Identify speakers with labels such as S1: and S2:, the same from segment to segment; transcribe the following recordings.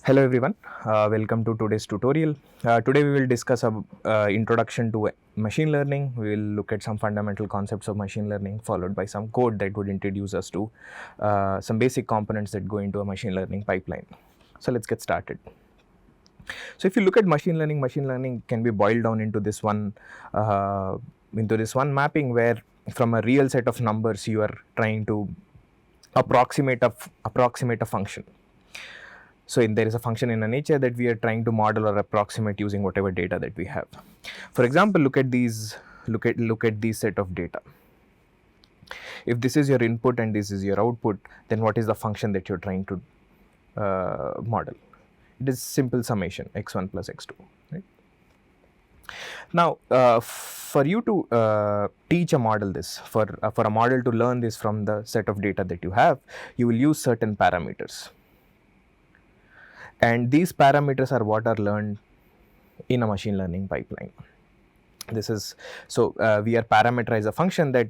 S1: Hello everyone, welcome to today's tutorial. Today we will discuss a introduction to machine learning. We will look at some fundamental concepts of machine learning followed by some code that would introduce us to some basic components that go into a machine learning pipeline. So let's get started. So if you look at machine learning can be boiled down into this one mapping where from a real set of numbers you are trying to approximate a function. So there is a function in a nature that we are trying to model or approximate using whatever data that we have. For example, look at these set of data. If this is your input and this is your output, then what is the function that you're trying to model? It is simple summation x1 plus x2. Right? Now, for you to teach a model this, for a model to learn this from the set of data that you have, you will use certain parameters. And these parameters are what are learned in a machine learning pipeline. This is we are parameterize a function that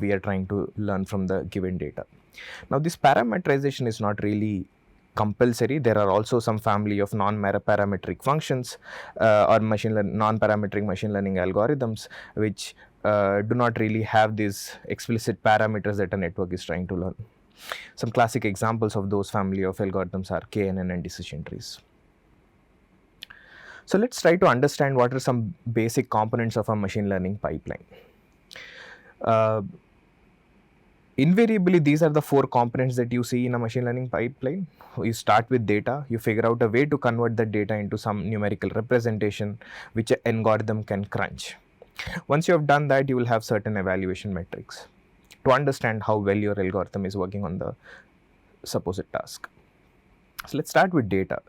S1: we are trying to learn from the given data. Now this parameterization is not really compulsory. There are also some family of non-parametric functions or non-parametric machine learning algorithms which do not really have these explicit parameters that a network is trying to learn. Some classic examples of those family of algorithms are KNN and decision trees. So let's try to understand what are some basic components of a machine learning pipeline. Invariably, these are the four components that you see in a machine learning pipeline. You start with data, you figure out a way to convert the data into some numerical representation which an algorithm can crunch. Once you have done that, you will have certain evaluation metrics to understand how well your algorithm is working on the supposed task. So let's start with data.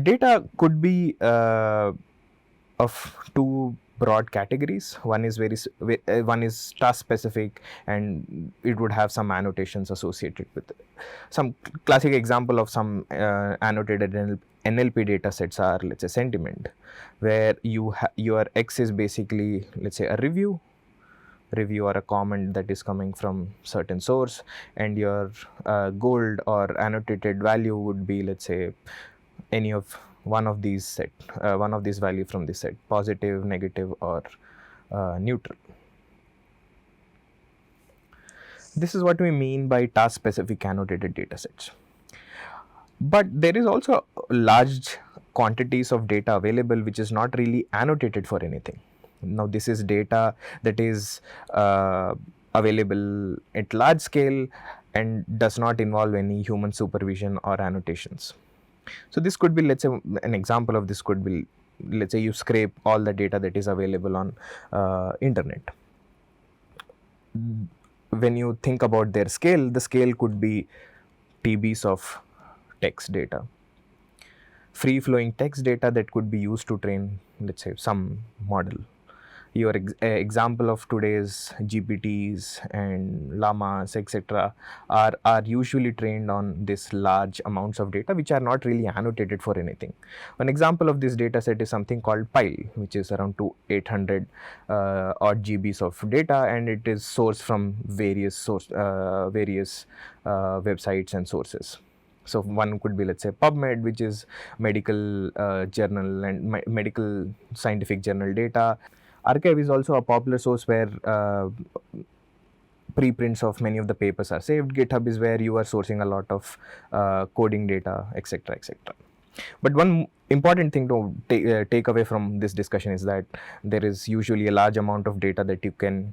S1: Data could be of two broad categories. One is task specific, and it would have some annotations associated with it. Some classic example of some annotated NLP data sets are, let's say, sentiment, where your X is basically, let's say, a review or a comment that is coming from certain source, and your gold or annotated value would be, let's say, any of one of these value from this set, positive, negative, or neutral. This is what we mean by task specific annotated data sets. But there is also large quantities of data available which is not really annotated for anything. Now this is data that is available at large scale and does not involve any human supervision or annotations. So this could be, let's say, an example of this could be, let's say, you scrape all the data that is available on internet. When you think about their scale, the scale could be TBs of text data, free flowing text data that could be used to train, let's say, some model. Your example of today's GPTs and llamas, etc., are usually trained on this large amounts of data which are not really annotated for anything. One example of this data set is something called PILE, which is around 800 odd GBs of data, and it is sourced from various websites and sources. So one could be, let's say, PubMed, which is medical journal and medical scientific journal data. Archive is also a popular source where preprints of many of the papers are saved. GitHub is where you are sourcing a lot of coding data, etc., etc. But one important thing to take away from this discussion is that there is usually a large amount of data that you can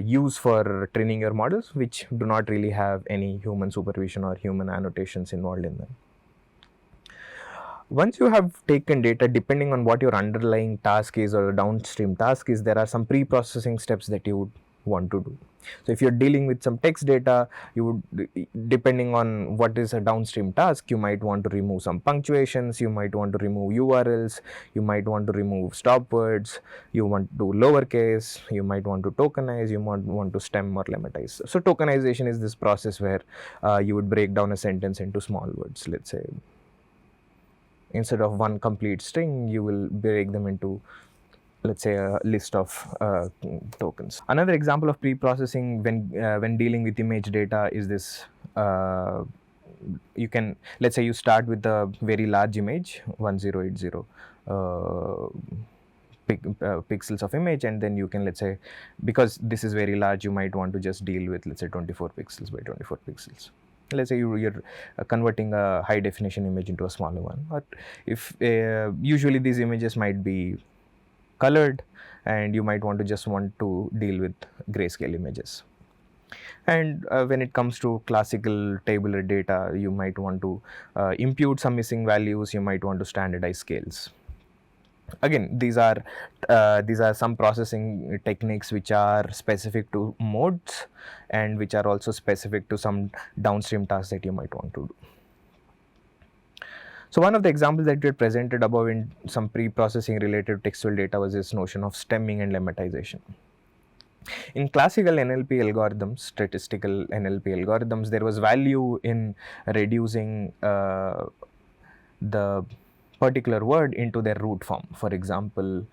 S1: use for training your models, which do not really have any human supervision or human annotations involved in them. Once you have taken data, depending on what your underlying task is or downstream task is, there are some pre-processing steps that you would want to do. So if you're dealing with some text data, you would, depending on what is a downstream task, you might want to remove some punctuations, you might want to remove URLs, you might want to remove stop words, you want to do lowercase, you might want to tokenize, you might want to stem or lemmatize. So tokenization is this process where you would break down a sentence into small words. Let's say, instead of one complete string, you will break them into, let's say, a list of tokens. Another example of pre-processing when dealing with image data is this you can, let's say you start with a very large image, 1080 pixels of image, and then you can, let's say, because this is very large, you might want to just deal with, let's say, 24 pixels by 24 pixels. Let's say you're converting a high definition image into a smaller one. But if usually these images might be colored, and you might want to deal with grayscale images. And when it comes to classical tabular data, you might want to impute some missing values, you might want to standardize scales. Again, these are some processing techniques which are specific to modes, and which are also specific to some downstream tasks that you might want to do. So one of the examples that we had presented above in some pre-processing related textual data was this notion of stemming and lemmatization. In classical NLP algorithms, statistical NLP algorithms, there was value in reducing the particular word into their root form. For example,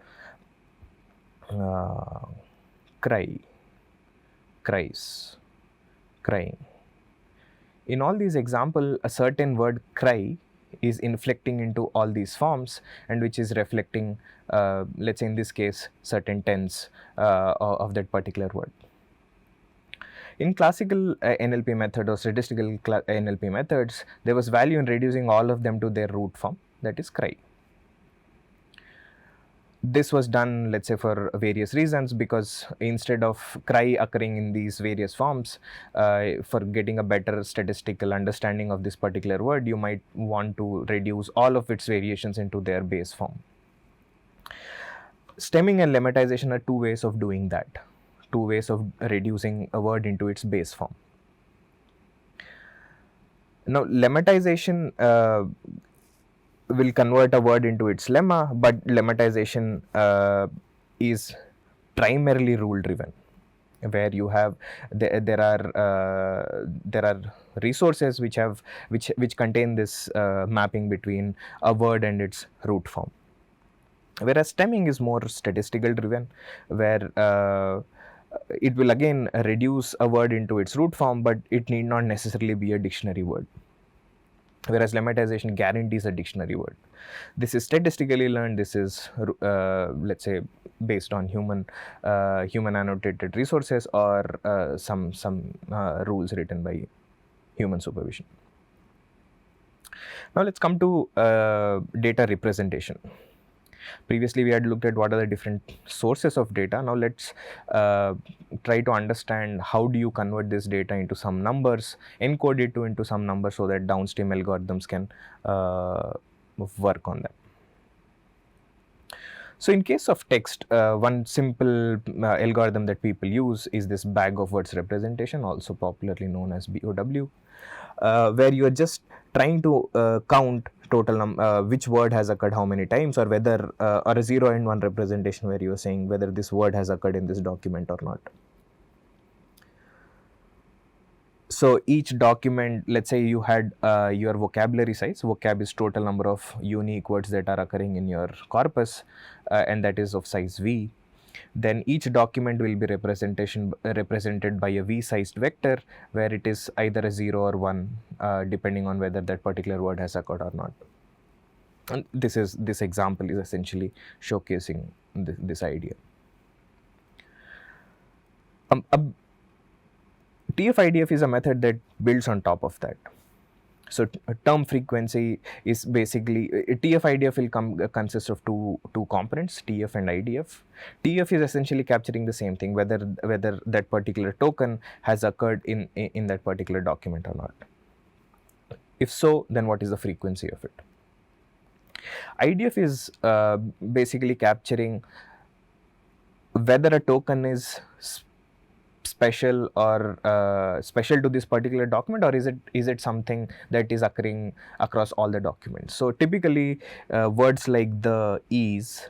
S1: cry, cries, crying. In all these examples, a certain word cry is inflecting into all these forms, and which is reflecting, let's say in this case, certain tense of that particular word. In classical NLP method or statistical NLP methods, there was value in reducing all of them to their root form, that is cry. This was done, let's say, for various reasons, because instead of cry occurring in these various forms, for getting a better statistical understanding of this particular word, you might want to reduce all of its variations into their base form. Stemming and lemmatization are two ways of doing that, two ways of reducing a word into its base form. Now, lemmatization will convert a word into its lemma, but lemmatization is primarily rule driven, where you have there are resources which contain this mapping between a word and its root form. Whereas stemming is more statistical driven, where it will again reduce a word into its root form, but it need not necessarily be a dictionary word. Whereas lemmatization guarantees a dictionary word. This is statistically learned. This is, let's say, based on human annotated resources, or some rules written by human supervision. Now let's come to data representation. Previously, we had looked at what are the different sources of data. Now let's try to understand how do you convert this data into some numbers, encode it into some numbers, so that downstream algorithms can work on that. So in case of text, one simple algorithm that people use is this bag of words representation, also popularly known as BOW, where you are just trying to count total which word has occurred how many times, or whether or a 0 and 1 representation, where you are saying whether this word has occurred in this document or not. So each document, let's say you had your vocabulary size. Vocab is total number of unique words that are occurring in your corpus, and that is of size V. Then each document will be represented by a V-sized vector, where it is either a 0 or 1, depending on whether that particular word has occurred or not. And this example is essentially showcasing this idea. TF-IDF is a method that builds on top of that. So term frequency is basically, TF-IDF will consist of two components, TF and IDF. TF is essentially capturing the same thing, whether that particular token has occurred in that particular document or not. If so, then what is the frequency of it? IDF is basically capturing whether a token is special or special to this particular document, or is it something that is occurring across all the documents. So typically words like the, is,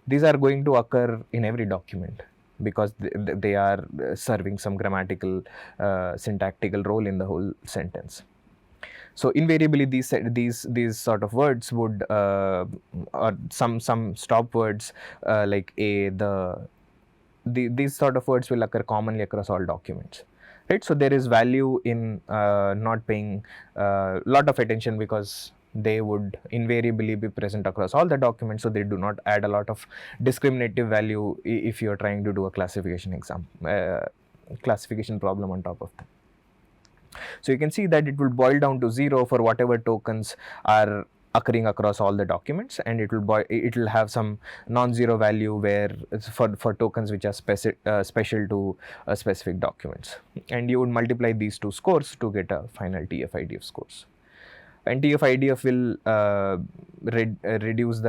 S1: these are going to occur in every document, because they are serving some grammatical syntactical role in the whole sentence. So invariably these sort of words would or some stop words like a, the, these sort of words will occur commonly across all documents. right? So there is value in not paying a lot of attention, because they would invariably be present across all the documents, so they do not add a lot of discriminative value if you're trying to do a classification classification problem on top of that. So you can see that it will boil down to 0 for whatever tokens are occurring across all the documents, and it will have some non-zero value where it's for tokens which are special to specific documents, and you would multiply these two scores to get a final TF-IDF scores. And TF-IDF will reduce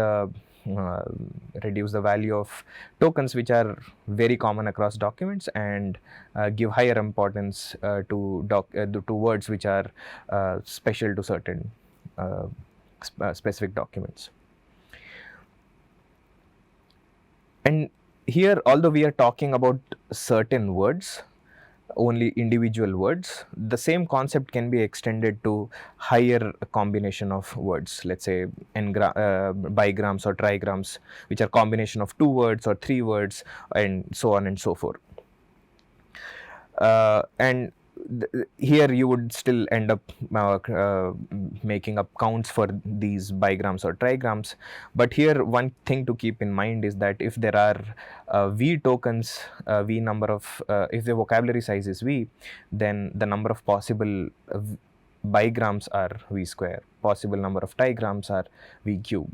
S1: the value of tokens which are very common across documents, and give higher importance to words which are special to certain specific documents. And here, although we are talking about certain words, only individual words, the same concept can be extended to higher combination of words, let's say bigrams or trigrams, which are combination of 2 words or 3 words, and so on and so forth. And here you would still end up making up counts for these bigrams or trigrams. But here, one thing to keep in mind is that if there are v tokens, v number of if the vocabulary size is v, then the number of possible bigrams are v square, possible number of trigrams are v cube.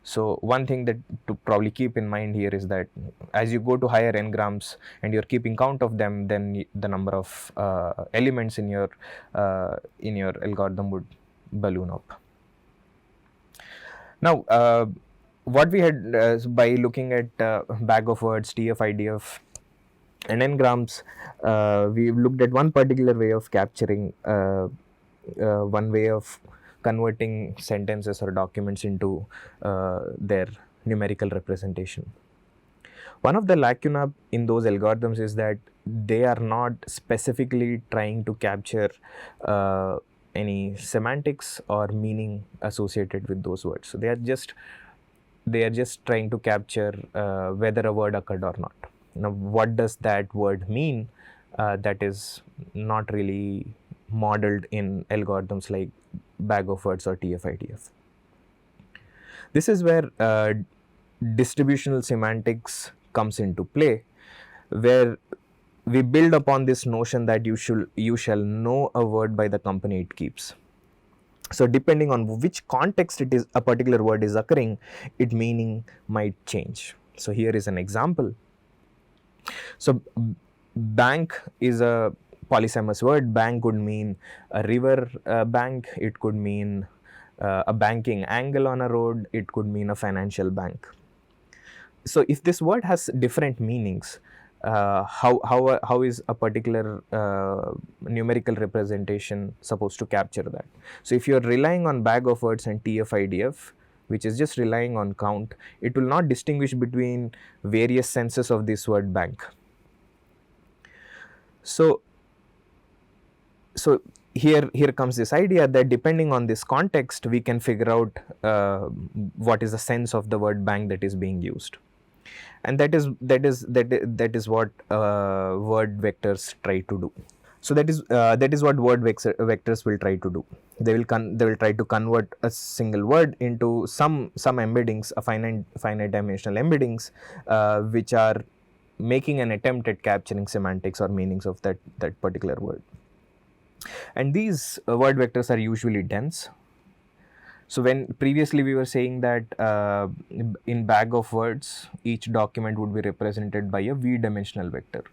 S1: So one thing that to probably keep in mind here is that as you go to higher n-grams and you're keeping count of them, then the number of elements in your algorithm would balloon up. Now, what we had by looking at bag of words, TF-IDF, and n-grams, we looked at one particular way of capturing, one way of converting sentences or documents into their numerical representation. One of the lacuna in those algorithms is that they are not specifically trying to capture any semantics or meaning associated with those words. So they are just trying to capture whether a word occurred or not. Now, what does that word mean? That is not really modeled in algorithms like bag of words or TF-IDF. This is where distributional semantics comes into play, where we build upon this notion that you shall know a word by the company it keeps. So depending on which context it is a particular word is occurring, its meaning might change. So here is an example. So bank is a polysemous word. Bank could mean a river bank, it could mean a banking angle on a road, it could mean a financial bank. So if this word has different meanings, how is a particular numerical representation supposed to capture that? So if you're relying on bag of words and TF-IDF, which is just relying on count, it will not distinguish between various senses of this word bank. So here comes this idea that depending on this context, we can figure out what is the sense of the word bank that is being used, and that is what word vectors try to do. So that is what word vectors will try to do. They will try to convert a single word into some embeddings, a finite dimensional embeddings, which are making an attempt at capturing semantics or meanings of that particular word. And these word vectors are usually dense. So when previously we were saying that in bag of words, each document would be represented by a v-dimensional vector.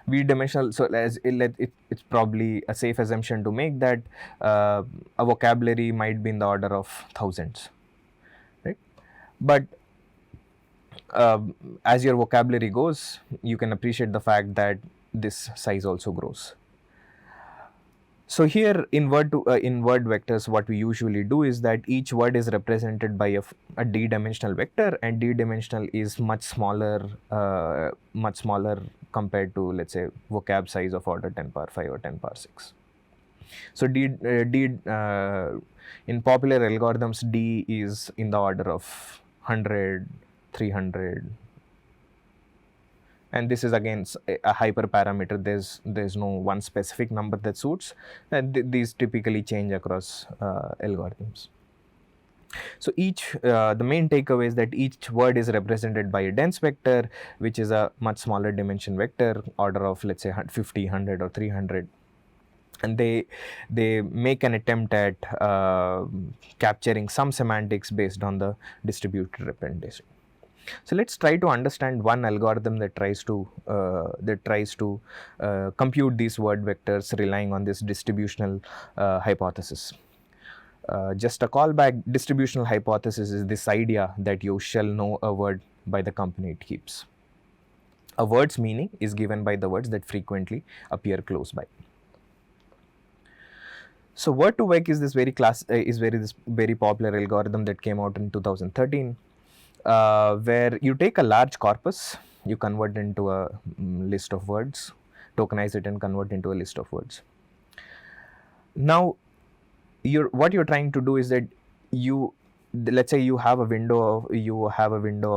S1: V-dimensional, so it's probably a safe assumption to make that a vocabulary might be in the order of thousands, right? But as your vocabulary goes, you can appreciate the fact that this size also grows. So here in word vectors, what we usually do is that each word is represented by a d-dimensional vector, and d-dimensional is much smaller compared to, let's say, vocab size of order 10 power 5 or 10 power 6. So in popular algorithms, d is in the order of 100, 300, And this is again a hyperparameter. There's no one specific number that suits, and these typically change across algorithms. So the main takeaway is that each word is represented by a dense vector, which is a much smaller dimension vector, order of, let's say, 50, 100, or 300. And they make an attempt at capturing some semantics based on the distributed representation. So let's try to understand one algorithm that tries to compute these word vectors relying on this distributional hypothesis. Just a callback, distributional hypothesis is this idea that you shall know a word by the company it keeps. A word's meaning is given by the words that frequently appear close by. So word2vec is this very popular algorithm that came out in 2013, where you take a large corpus, you convert into a list of words, tokenize it and convert into a list of words. Now, what you're trying to do is that let's say you have a window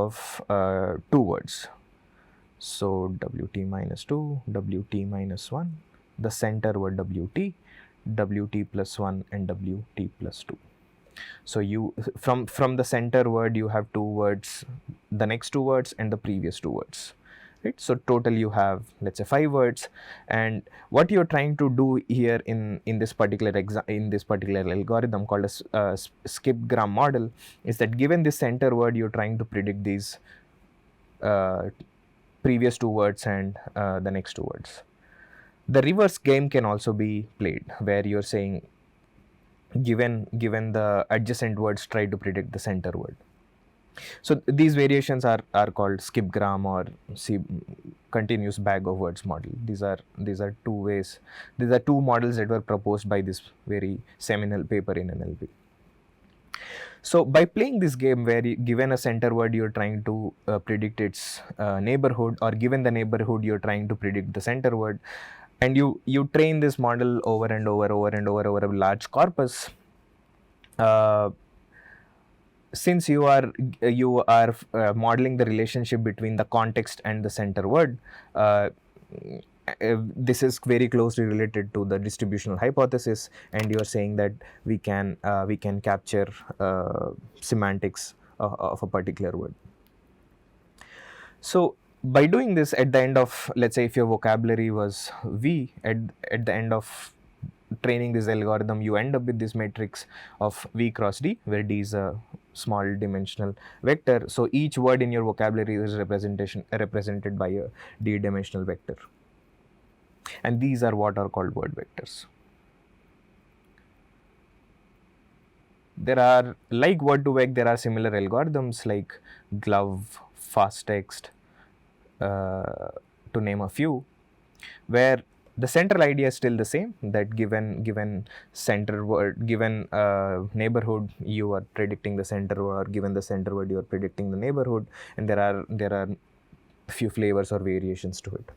S1: of 2 words. So WT minus 2, WT minus 1, the center word WT, WT plus 1, and WT plus 2. So you from the center word you have 2 words, the next 2 words, and the previous 2 words. Right? So total you have, let's say, 5 words, and what you're trying to do here in this particular algorithm called a skip gram model is that given this center word, you're trying to predict these previous 2 words and the next 2 words. The reverse game can also be played, where you're saying given the adjacent words, try to predict the center word. So these variations are called skip gram or continuous bag of words model. These are 2 ways. These are 2 models that were proposed by this very seminal paper in NLP. So by playing this game where given a center word, you're trying to predict its neighborhood, or given the neighborhood, you're trying to predict the center word, and you train this model over and over a large corpus. Since you are modeling the relationship between the context and the center word, this is very closely related to the distributional hypothesis, and you are saying that we can capture semantics of a particular word. So by doing this, at the end of, let's say, if your vocabulary was V, at the end of training this algorithm, you end up with this matrix of V cross D, where D is a small dimensional vector. So each word in your vocabulary is represented by a D dimensional vector. And these are what are called word vectors. There are, like word2vec, there are similar algorithms like glove, fast text, to name a few, where the central idea is still the same, that given center word, given neighborhood, you are predicting the center word, or given the center word, you are predicting the neighborhood, and there are a few flavors or variations to it.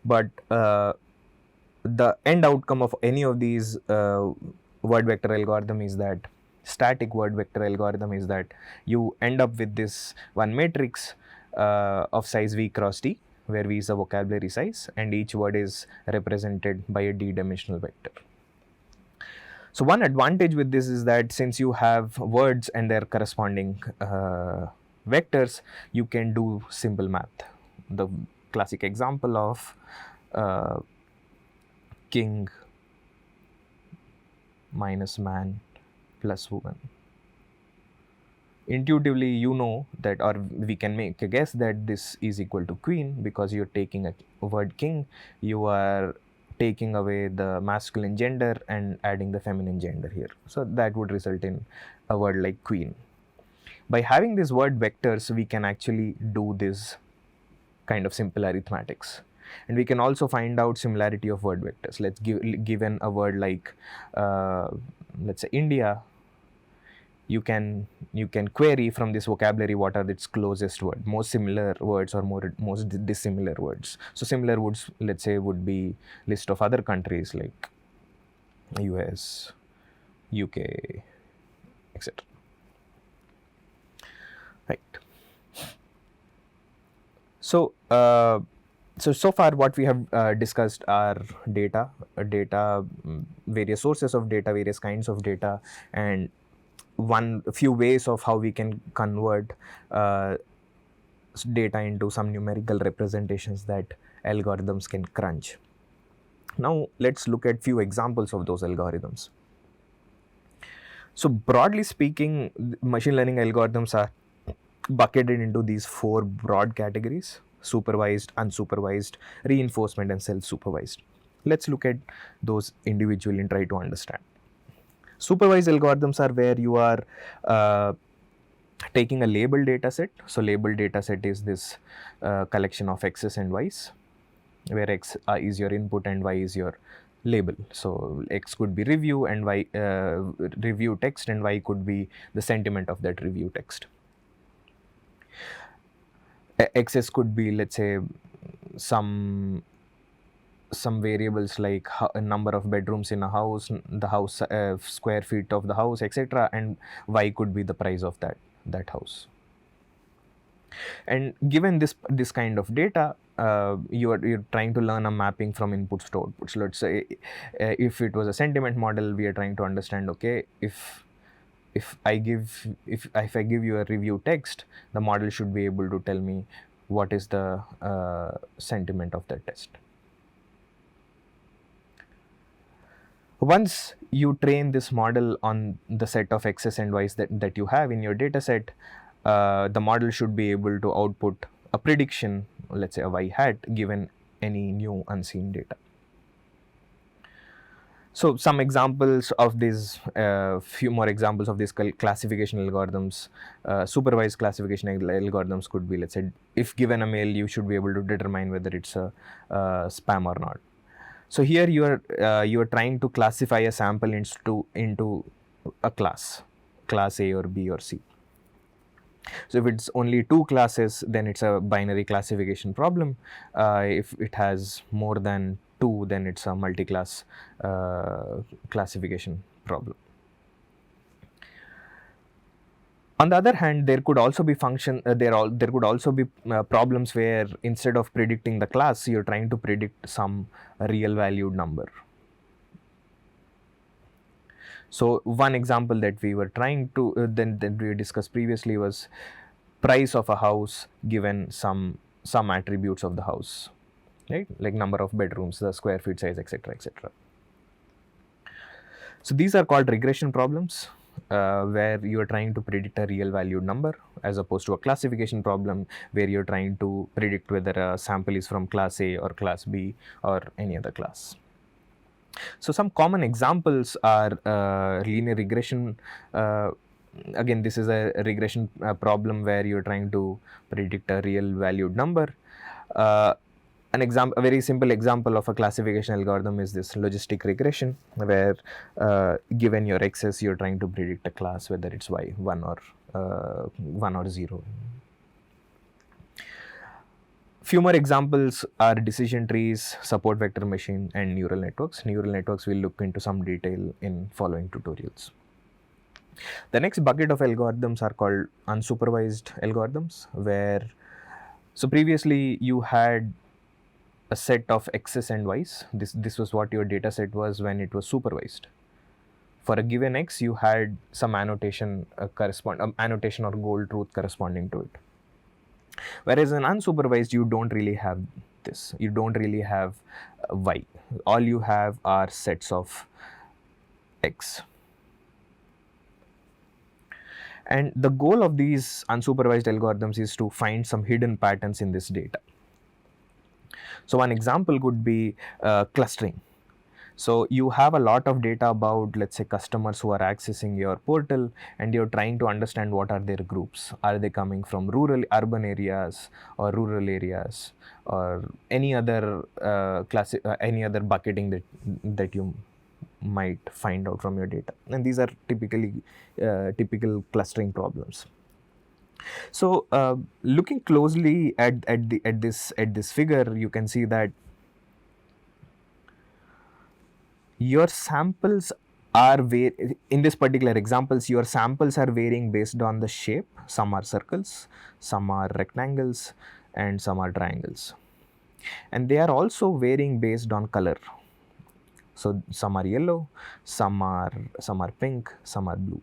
S1: But the end outcome of any of these word vector algorithm is that static word vector algorithm is that you end up with this one matrix of size V cross D, where V is the vocabulary size, and each word is represented by a D-dimensional vector. So one advantage with this is that since you have words and their corresponding vectors, you can do simple math. The classic example of king minus man plus woman. Intuitively, you know that, or we can make a guess that this is equal to queen, because you're taking a word king, you are taking away the masculine gender and adding the feminine gender here. So that would result in a word like queen. By having these word vectors, we can actually do this kind of simple arithmetics. And we can also find out similarity of word vectors. Let's given a word like, let's say, India, you can query from this vocabulary what are its closest word, most similar words or most dissimilar words. So similar words, let's say, would be list of other countries like US, UK, etc. Right. So so far what we have discussed are various sources of data, various kinds of data, and a few ways of how we can convert data into some numerical representations that algorithms can crunch. Now let's look at few examples of those algorithms. So broadly speaking, machine learning algorithms are bucketed into these four broad categories: supervised, unsupervised, reinforcement, and self-supervised. Let's look at those individually and try to understand. Supervised algorithms are where you are taking a labeled data set. So labeled data set is this collection of x's and y's, where x is your input and y is your label. So x could be review and y review text, and y could be the sentiment of that review text. X's could be, let's say, some variables like a number of bedrooms in a house, the house square feet of the house, etc., and y could be the price of that house. And given this kind of data, you're trying to learn a mapping from inputs to outputs. Let's say if it was a sentiment model, we are trying to understand, okay, if I give you a review text, the model should be able to tell me what is the sentiment of that test. Once you train this model on the set of x's and y's that you have in your data set, the model should be able to output a prediction, let's say a y hat, given any new unseen data. So some examples of these, few more examples of these classification algorithms. Supervised classification algorithms could be, let's say, if given a mail, you should be able to determine whether it's a spam or not. So here you are trying to classify a sample into a class A or B or C. So if it's only two classes, then it's a binary classification problem. If it has more than two, then it's a multi-class classification problem. On the other hand, there could also be there could also be problems where instead of predicting the class, you're trying to predict some real valued number. So one example that we were trying to that we discussed previously was price of a house given some attributes of the house, right? Like number of bedrooms, the square feet size, etc., etc. So these are called regression problems, where you are trying to predict a real valued number, as opposed to a classification problem where you're trying to predict whether a sample is from class A or class B or any other class. So some common examples are linear regression. Again, this is a regression problem where you're trying to predict a real valued number. A very simple example of a classification algorithm is this logistic regression, where given your x's, you're trying to predict a class, whether it's y, 1 or 0. Few more examples are decision trees, support vector machine, and neural networks. Neural networks we'll look into some detail in following tutorials. The next bucket of algorithms are called unsupervised algorithms, where so previously you had a set of x's and y's. This was what your data set was when it was supervised. For a given x, you had some annotation annotation or goal truth corresponding to it. Whereas in unsupervised, you don't really have this. You don't really have y. All you have are sets of x. And the goal of these unsupervised algorithms is to find some hidden patterns in this data. So one example could be clustering. So you have a lot of data about, let's say, customers who are accessing your portal, and you're trying to understand what are their groups. Are they coming from urban areas, or rural areas, or any other any other bucketing that you might find out from your data. And these are typical clustering problems. So looking closely at this figure, you can see that your samples are in this particular examples, your samples are varying based on the shape. Some are circles, some are rectangles, and some are triangles. And they are also varying based on color. So some are yellow, some are pink, some are blue.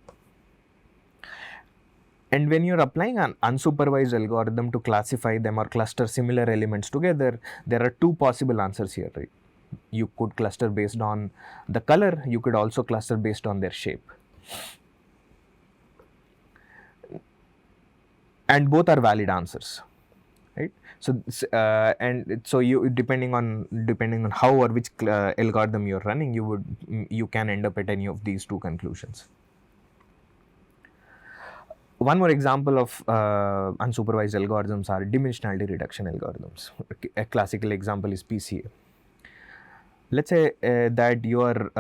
S1: And when you're applying an unsupervised algorithm to classify them or cluster similar elements together, there are two possible answers here, right? You could cluster based on the color, you could also cluster based on their shape. And both are valid answers, right? So and so you depending on how or which algorithm you're running, you can end up at any of these two conclusions. One more example of unsupervised algorithms are dimensionality reduction algorithms. A classical example is PCA. Let's say that your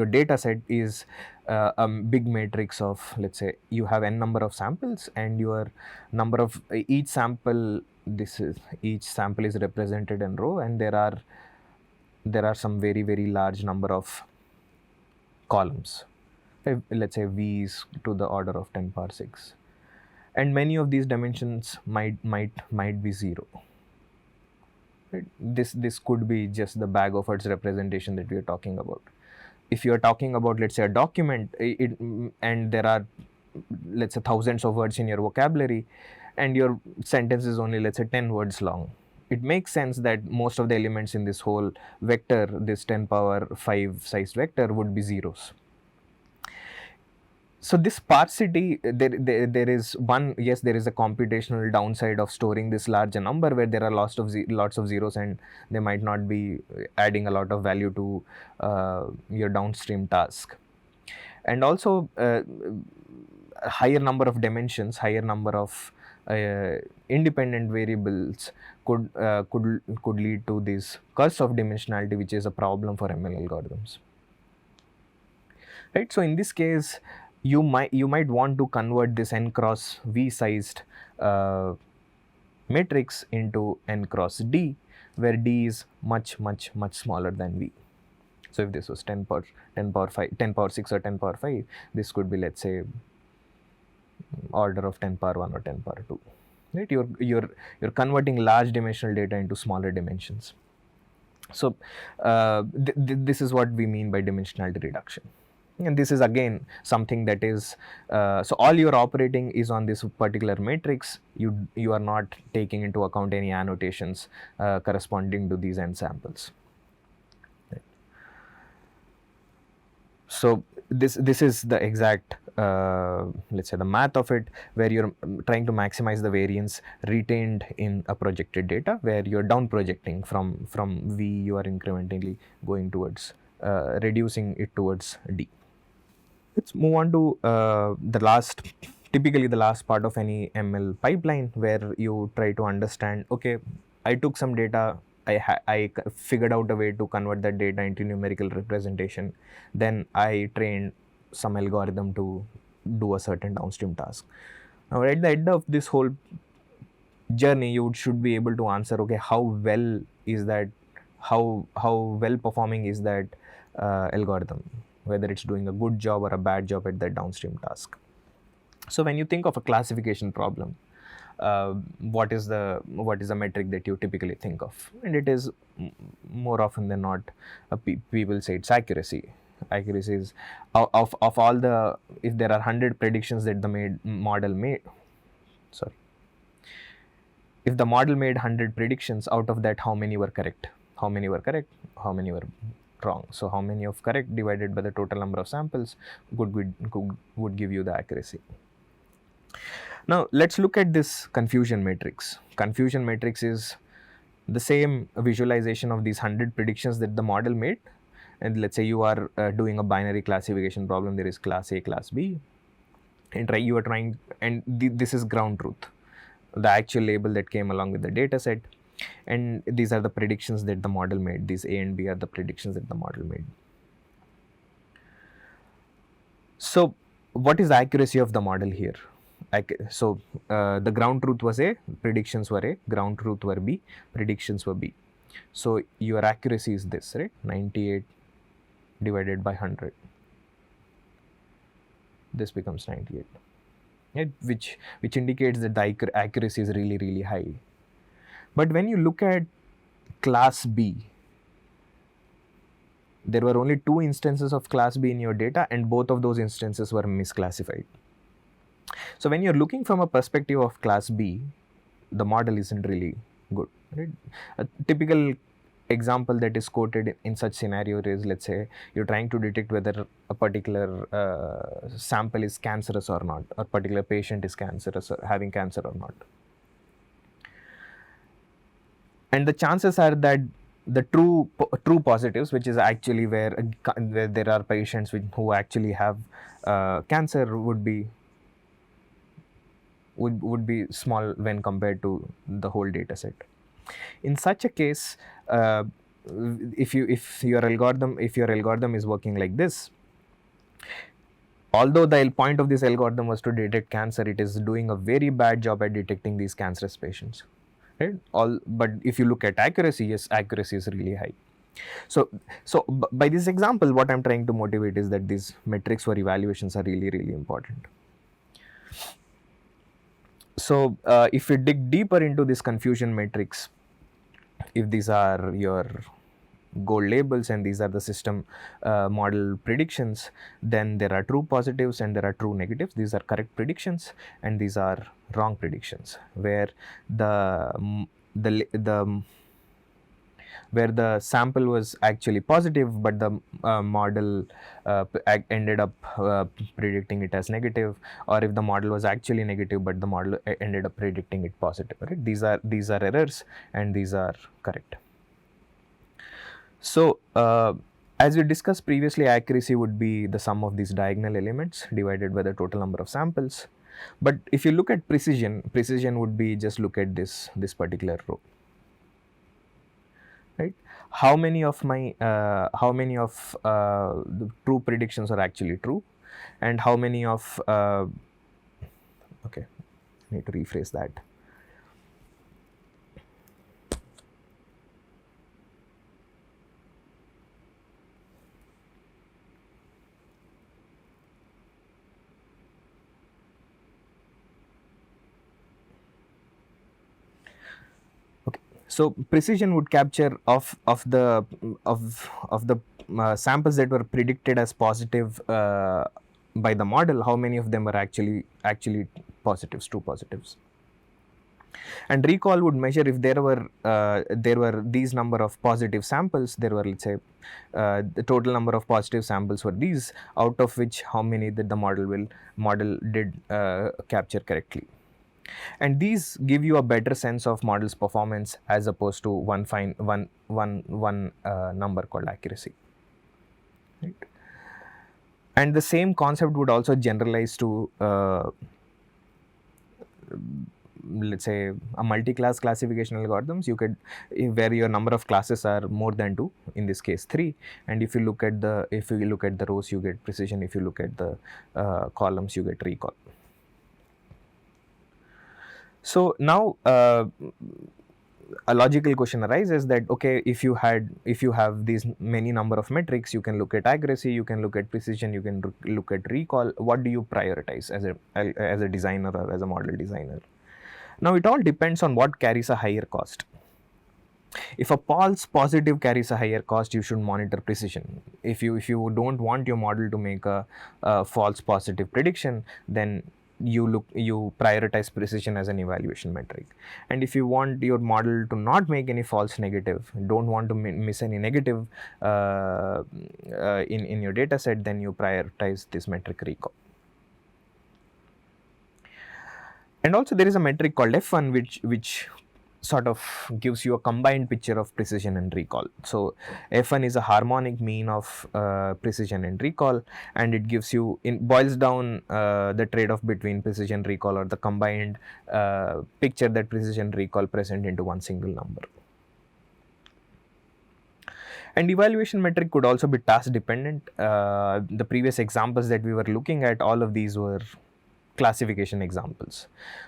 S1: data set is a big matrix of, let's say you have n number of samples, and your number of each sample is represented in row, and there are some very large number of columns. Let's say v is to the order of 10 power 6, and many of these dimensions might be 0. Right? This could be just the bag of words representation that we are talking about. If you are talking about, let's say, a document, and there are, let's say, thousands of words in your vocabulary, and your sentence is only, let's say, 10 words long, it makes sense that most of the elements in this whole vector, this 10 power 5 sized vector, would be zeros. So this sparsity, there is one, yes, there is a computational downside of storing this larger number, where there are lots of zeros, and they might not be adding a lot of value to your downstream task. And also a higher number of dimensions, higher number of independent variables could lead to this curse of dimensionality, which is a problem for ML algorithms. Right? So in this case, you might want to convert this n cross v sized matrix into n cross d, where d is much smaller than v. So if this was 10 power 6 or 10 power 5, this could be, let's say, order of 10 power 1 or 10 power 2. Right? You're converting large dimensional data into smaller dimensions. So this is what we mean by dimensionality reduction. And this is again something that is so all your operating is on this particular matrix. You are not taking into account any annotations corresponding to these n samples. Right. So this is the exact let's say the math of it, where you're trying to maximize the variance retained in a projected data, where you're down projecting from v, you are incrementally going towards reducing it towards d. Let's move on to typically the last part of any ML pipeline, where you try to understand, okay, I took some data, I figured out a way to convert that data into numerical representation, then I trained some algorithm to do a certain downstream task. Now at the end of this whole journey, you should be able to answer, okay, how well is that, how well performing is that algorithm, whether it's doing a good job or a bad job at that downstream task. So when you think of a classification problem, what is the metric that you typically think of? And it is more often than not, people say it's accuracy. Accuracy is of all the, if there are 100 predictions that the model made, if the model made 100 predictions, out of that how many were correct, how many were wrong? So how many of correct divided by the total number of samples would give you the accuracy. Now let's look at this confusion matrix. Confusion matrix is the same visualization of these 100 predictions that the model made. And let's say you are doing a binary classification problem. There is class A, class B, and you are trying, and this is ground truth, the actual label that came along with the data set. And these are the predictions that the model made. These A and B are the predictions that the model made. So what is the accuracy of the model here? So the ground truth was A, predictions were A, ground truth were B, predictions were B. So your accuracy is this, right? 98 divided by 100. This becomes 98. right? Which indicates that the accuracy is really high. But when you look at class B, there were only 2 instances of class B in your data, and both of those instances were misclassified. So when you're looking from a perspective of class B, the model isn't really good, right? A typical example that is quoted in such scenario is, let's say you're trying to detect whether a particular sample is cancerous or not, or particular patient is cancerous or having cancer or not. And the chances are that the true positives, which is actually where there are patients who actually have cancer, would be small when compared to the whole data set. In such a case, if your algorithm is working like this, although the point of this algorithm was to detect cancer, it is doing a very bad job at detecting these cancerous patients, right? But if you look at accuracy, yes, accuracy is really high. So by this example, what I'm trying to motivate is that these metrics for evaluations are really important. So if we dig deeper into this confusion matrix, if these are your gold labels and these are the system model predictions, then there are true positives and there are true negatives. These are correct predictions and these are wrong predictions, where where the sample was actually positive, but the model ended up predicting it as negative, or if the model was actually negative, but the model ended up predicting it positive, right? These are errors and these are correct. So as we discussed previously, accuracy would be the sum of these diagonal elements divided by the total number of samples. But if you look at precision would be just look at this particular row, right? How many of the true predictions are actually true, and how many of okay, I need to rephrase that. So precision would capture of the samples that were predicted as positive by the model, how many of them are actually positives, true positives. And recall would measure if there were these number of positive samples, there were, let's say, the total number of positive samples were these, out of which how many that the model did capture correctly. And these give you a better sense of model's performance as opposed to one number called accuracy, right? And the same concept would also generalize to let's say a multi-class classification algorithms. You could, where your number of classes are more than 2, in this case 3, and if you look at the rows, you get precision. If you look at the columns, you get recall. So now a logical question arises that, okay, if you have these many number of metrics, you can look at accuracy, you can look at precision, you can look at recall. What do you prioritize as a designer or as a model designer? Now it all depends on what carries a higher cost. If a false positive carries a higher cost, you should monitor precision. If you don't want your model to make a false positive prediction, then you prioritize precision as an evaluation metric. And if you want your model to not make any false negative, don't want to miss any negative in your data set, then you prioritize this metric recall. And also there is a metric called F1 which sort of gives you a combined picture of precision and recall. So F1 is a harmonic mean of precision and recall, and it gives you, boils down the trade-off between precision, recall, or the combined picture that precision, recall present into one single number. And evaluation metric could also be task dependent. The previous examples that we were looking at, all of these were classification examples,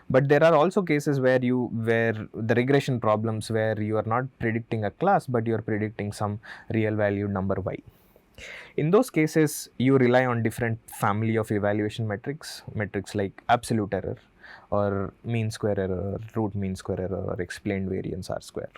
S1: but there are also cases where the regression problems where you are not predicting a class, but you are predicting some real valued number y. In those cases, you rely on different family of evaluation metrics like absolute error or mean square error, root mean square error, or explained variance R square.